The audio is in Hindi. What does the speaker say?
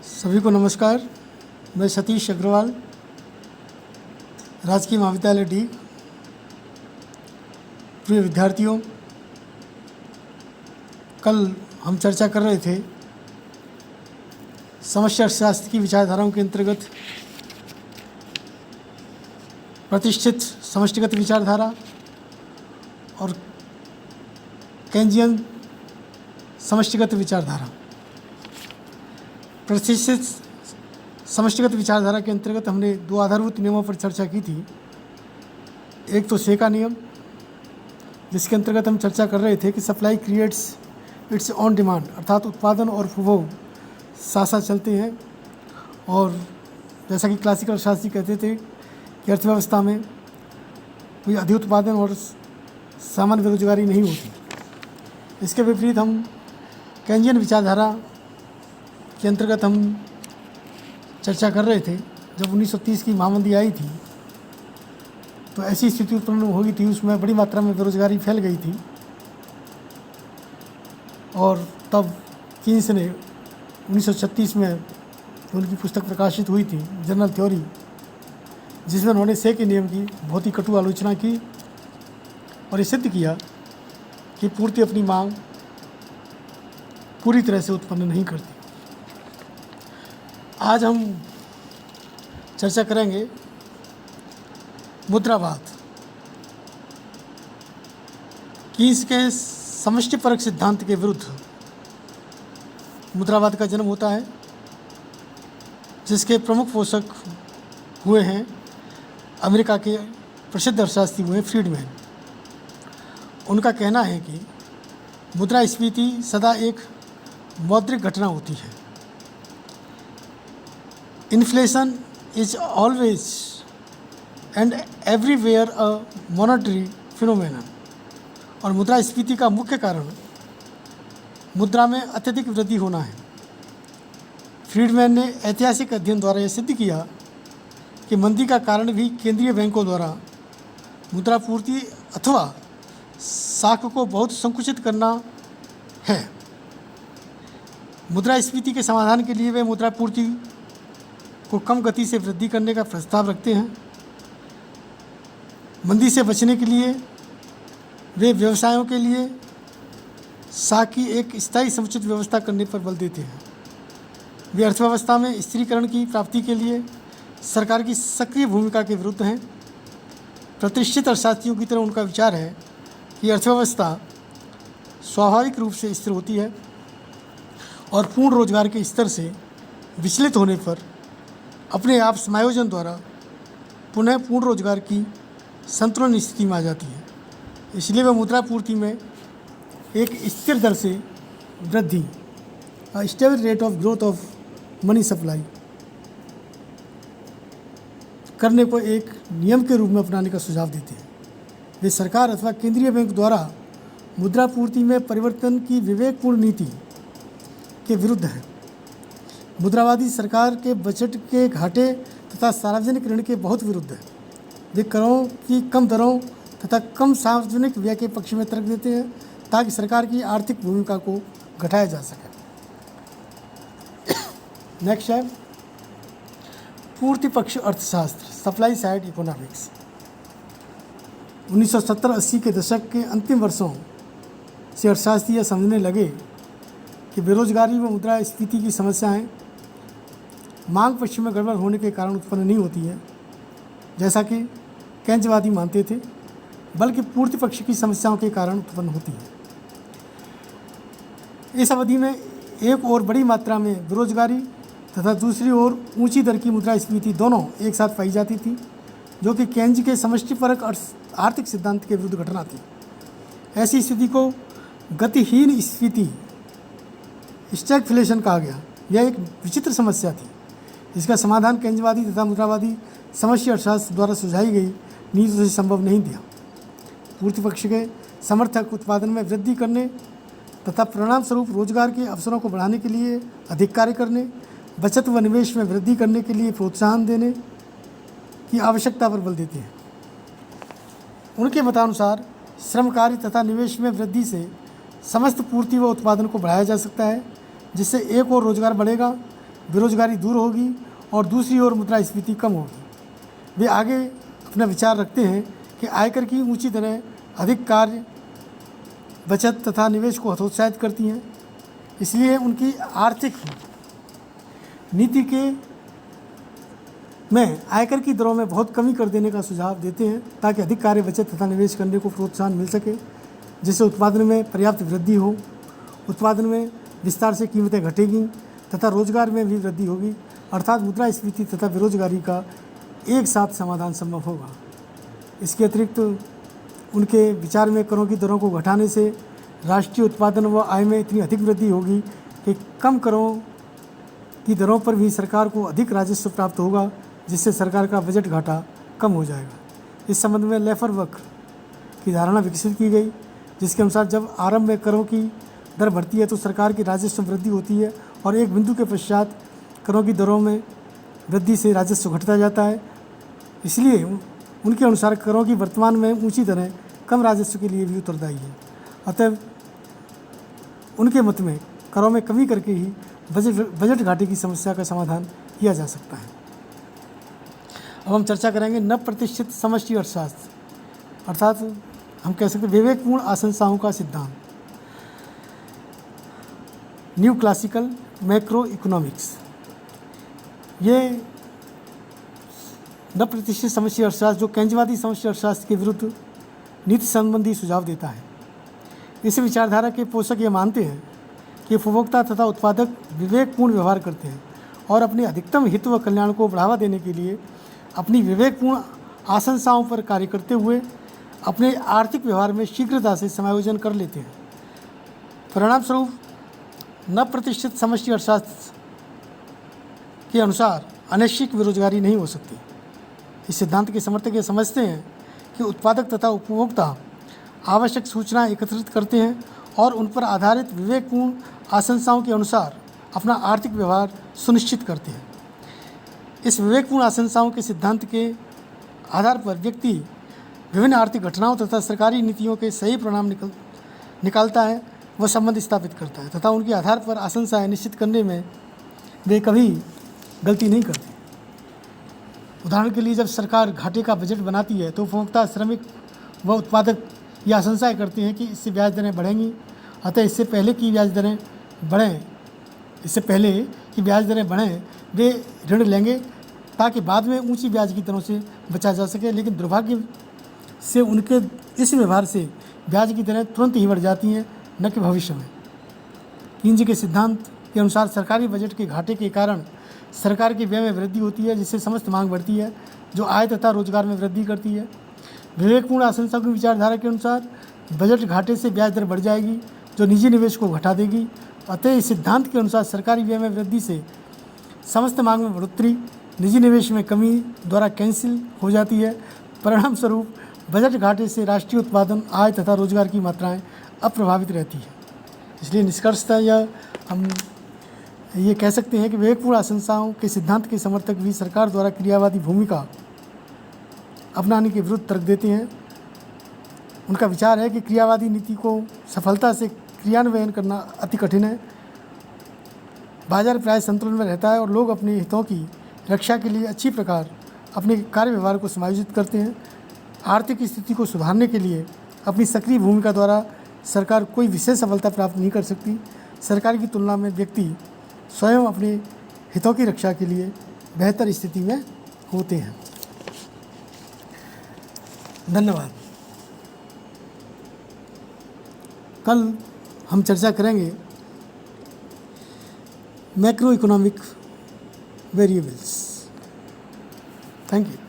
सभी को नमस्कार। मैं सतीश अग्रवाल, राजकीय महाविद्यालय डी। प्रिय विद्यार्थियों, कल हम चर्चा कर रहे थे समष्टि अर्थशास्त्र की विचारधाराओं के अंतर्गत प्रतिष्ठित समष्टिगत विचारधारा और केंजियन समष्टिगत विचारधारा। प्रतिष्ठित समष्टिगत विचारधारा के अंतर्गत हमने दो आधारभूत नियमों पर चर्चा की थी। एक तो से का नियम, जिसके अंतर्गत हम चर्चा कर रहे थे कि supply creates it's on demand, अर्थात उत्पादन और उपभोग साथ साथ चलते हैं। और जैसा कि क्लासिकल अर्थशास्त्री कहते थे कि अर्थव्यवस्था में कोई अधिक उत्पादन और सामान्य बेरोजगारी नहीं होती। इसके विपरीत हम केंजियन विचारधारा के अंतर्गत हम चर्चा कर रहे थे। जब 1930 की महामंदी आई थी तो ऐसी स्थिति उत्पन्न हो गई थी, उसमें बड़ी मात्रा में बेरोजगारी फैल गई थी। और तब कीन्स ने 1936 में उनकी पुस्तक प्रकाशित हुई थी, जनरल थ्योरी, जिसमें उन्होंने से के नियम की बहुत ही कटु आलोचना की और ये सिद्ध किया कि पूर्ति अपनी मांग पूरी तरह से उत्पन्न नहीं करती। आज हम चर्चा करेंगे मुद्रावाद। कीन्स के समष्टिपरक सिद्धांत के विरुद्ध मुद्रावाद का जन्म होता है, जिसके प्रमुख पोषक हुए हैं अमेरिका के प्रसिद्ध अर्थशास्त्री हुए फ्रीडमैन। उनका कहना है कि मुद्रास्फीति सदा एक मौद्रिक घटना होती है। Inflation is always and everywhere a monetary phenomenon. और मुद्रास्फीति का मुख्य कारण मुद्रा में अत्यधिक वृद्धि होना है। फ्रीडमैन ने ऐतिहासिक अध्ययन द्वारा यह सिद्ध किया कि मंदी का कारण भी केंद्रीय बैंकों द्वारा मुद्रापूर्ति अथवा साख को बहुत संकुचित करना है। मुद्रास्फीति के समाधान के लिए वे मुद्रापूर्ति को कम गति से वृद्धि करने का प्रस्ताव रखते हैं। मंदी से बचने के लिए वे व्यवसायों के लिए साख की एक स्थायी समुचित व्यवस्था करने पर बल देते हैं। वे अर्थव्यवस्था में स्थिरीकरण की प्राप्ति के लिए सरकार की सक्रिय भूमिका के विरुद्ध हैं। प्रतिष्ठित अर्थशास्त्रियों की तरह उनका विचार है कि अर्थव्यवस्था स्वाभाविक रूप से स्थिर होती है और पूर्ण रोजगार के स्तर से विचलित होने पर अपने आप समायोजन द्वारा पुनः पूर्ण रोजगार की संतुलन स्थिति में आ जाती है। इसलिए वह मुद्रापूर्ति में एक स्थिर दर से वृद्धि, stable rate of growth of money supply करने को एक नियम के रूप में अपनाने का सुझाव देते हैं। वे सरकार अथवा केंद्रीय बैंक द्वारा मुद्रापूर्ति में परिवर्तन की विवेकपूर्ण नीति के विरुद्ध है। मुद्रावादी सरकार के बजट के घाटे तथा सार्वजनिक ऋण के बहुत विरुद्ध है। वे करों की कम दरों तथा कम सार्वजनिक व्यय के पक्ष में तर्क देते हैं ताकि सरकार की आर्थिक भूमिका को घटाया जा सके। नेक्स्ट है पूर्ति पक्ष अर्थशास्त्र, सप्लाई साइड इकोनॉमिक्स। 1970-80 के दशक के अंतिम वर्षों से अर्थशास्त्री यह समझने लगे कि बेरोजगारी व मुद्रास्फीति की समस्याएं मांग पक्ष में गड़बड़ होने के कारण उत्पन्न नहीं होती है, जैसा कि केंजवादी मानते थे, बल्कि पूर्ति पक्ष की समस्याओं के कारण उत्पन्न होती है। इस अवधि में एक और बड़ी मात्रा में बेरोजगारी तथा दूसरी ओर ऊंची दर की मुद्रास्फीति दोनों एक साथ पाई जाती थी, जो कि केंज के समष्टिपरक आर्थिक सिद्धांत के विरुद्ध घटना थी। ऐसी स्थिति को गतिहीन स्फीति, स्टैगफ्लेशन कहा गया। यह एक विचित्र समस्या थी। इसका समाधान केंजवादी तथा मुद्रावादी समष्टि अर्थशास्त्र द्वारा सुझाई गई नीतियों से संभव नहीं था। पूर्ति पक्ष के समर्थक उत्पादन में वृद्धि करने तथा परिणाम स्वरूप रोजगार के अवसरों को बढ़ाने के लिए अधिक कार्य करने, बचत व निवेश में वृद्धि करने के लिए प्रोत्साहन देने की आवश्यकता पर बल देते हैं। उनके मतानुसार श्रम कार्य तथा निवेश में वृद्धि से समस्त पूर्ति व उत्पादन को बढ़ाया जा सकता है, जिससे एक और रोजगार बढ़ेगा बेरोजगारी दूर होगी और दूसरी ओर मुद्रास्फीति कम होगी। वे आगे अपना विचार रखते हैं कि आयकर की ऊंची दरें अधिक कार्य, बचत तथा निवेश को हतोत्साहित करती हैं, इसलिए उनकी आर्थिक नीति में आयकर की दरों में बहुत कमी कर देने का सुझाव देते हैं ताकि अधिक कार्य, बचत तथा निवेश करने को प्रोत्साहन मिल सके, जिससे उत्पादन में पर्याप्त वृद्धि हो। उत्पादन में विस्तार से कीमतें घटेंगी तथा रोजगार में भी वृद्धि होगी, अर्थात मुद्रास्फीति तथा बेरोजगारी का एक साथ समाधान संभव होगा। इसके अतिरिक्त उनके विचार में करों की दरों को घटाने से राष्ट्रीय उत्पादन व आय में इतनी अधिक वृद्धि होगी कि कम करों की दरों पर भी सरकार को अधिक राजस्व प्राप्त होगा, जिससे सरकार का बजट घाटा कम हो जाएगा। इस संबंध में लेफर वक्र की धारणा विकसित की गई, जिसके अनुसार जब आरंभ में करों की दर बढ़ती है तो सरकार की राजस्व वृद्धि होती है और एक बिंदु के पश्चात करों की दरों में वृद्धि से राजस्व घटता जाता है। इसलिए उनके अनुसार करों की वर्तमान में ऊंची दरें कम राजस्व के लिए भी उत्तरदायी है। अतः उनके मत में करों में कमी करके ही बजट घाटे की समस्या का समाधान किया जा सकता है। अब हम चर्चा करेंगे नव प्रतिष्ठित समष्टि अर्थशास्त्र, अर्थात हम कह सकते हैं विवेकपूर्ण आशंसाओं का सिद्धांत, न्यू क्लासिकल मैक्रो इकोनॉमिक्स। ये नव प्रतिष्ठित समष्टि अर्थशास्त्र जो केंद्रवादी समष्टि अर्थशास्त्र के विरुद्ध नीति संबंधी सुझाव देता है। इस विचारधारा के पोषक ये मानते हैं कि उपभोक्ता तथा उत्पादक विवेकपूर्ण व्यवहार करते हैं और अपने अधिकतम हित व कल्याण को बढ़ावा देने के लिए अपनी विवेकपूर्ण आशंसाओं पर कार्य करते हुए अपने आर्थिक व्यवहार में शीघ्रता से समायोजन कर लेते हैं। परिणामस्वरूप नव प्रतिष्ठित समष्टि अर्थशास्त्र के अनुसार अनैच्छिक बेरोजगारी नहीं हो सकती। इस सिद्धांत के समर्थक ये समझते हैं कि उत्पादक तथा उपभोक्ता आवश्यक सूचनाएं एकत्रित करते हैं और उन पर आधारित विवेकपूर्ण आशंसाओं के अनुसार अपना आर्थिक व्यवहार सुनिश्चित करते हैं। इस विवेकपूर्ण आशंसाओं के सिद्धांत के आधार पर व्यक्ति विभिन्न आर्थिक घटनाओं तथा सरकारी नीतियों के सही परिणाम निकालता है व संबंध स्थापित करता है तथा उनके आधार पर आशंसाएं निश्चित करने में वे कभी गलती नहीं करते। उदाहरण के लिए जब सरकार घाटे का बजट बनाती है तो उपभोक्ता, श्रमिक व उत्पादक ये आशंसाएं करते हैं कि इससे ब्याज दरें बढ़ेंगी, अतः इससे पहले कि ब्याज दरें बढ़ें वे ऋण लेंगे ताकि बाद में ऊंची ब्याज की दरों से बचा जा सके। लेकिन दुर्भाग्य से उनके इस व्यवहार से ब्याज की दरें तुरंत ही बढ़ जाती हैं, न कि भविष्य में। कीन्स के सिद्धांत के अनुसार सरकारी बजट के घाटे के कारण सरकार के व्यय में वृद्धि होती है, जिससे समस्त मांग बढ़ती है जो आय तथा रोजगार में वृद्धि करती है। विवेकपूर्ण आशंसा की विचारधारा के अनुसार बजट घाटे से ब्याज दर बढ़ जाएगी जो निजी निवेश को घटा देगी। अतः इस सिद्धांत के अनुसार सरकारी व्यय में वृद्धि से समस्त मांग में बढ़ोतरी, निजी निवेश में कमी द्वारा कैंसिल हो जाती है। परिणाम स्वरूप बजट घाटे से राष्ट्रीय उत्पादन, आय तथा रोजगार की मात्राएं अप्रभावित रहती है। इसलिए निष्कर्षतः यह हम ये कह सकते हैं कि विवेकपूर्ण आशंसाओं के सिद्धांत के समर्थक भी सरकार द्वारा क्रियावादी भूमिका अपनाने के विरुद्ध तर्क देते हैं। उनका विचार है कि क्रियावादी नीति को सफलता से क्रियान्वयन करना अति कठिन है। बाजार प्राय संतुलन में रहता है और लोग अपने हितों की रक्षा के लिए अच्छी प्रकार अपने कार्य व्यवहार को समायोजित करते हैं। आर्थिक स्थिति को सुधारने के लिए अपनी सक्रिय भूमिका द्वारा सरकार कोई विशेष सफलता प्राप्त नहीं कर सकती। सरकार की तुलना में व्यक्ति स्वयं अपने हितों की रक्षा के लिए बेहतर स्थिति में होते हैं। धन्यवाद। कल हम चर्चा करेंगे macro economic variables. Thank you.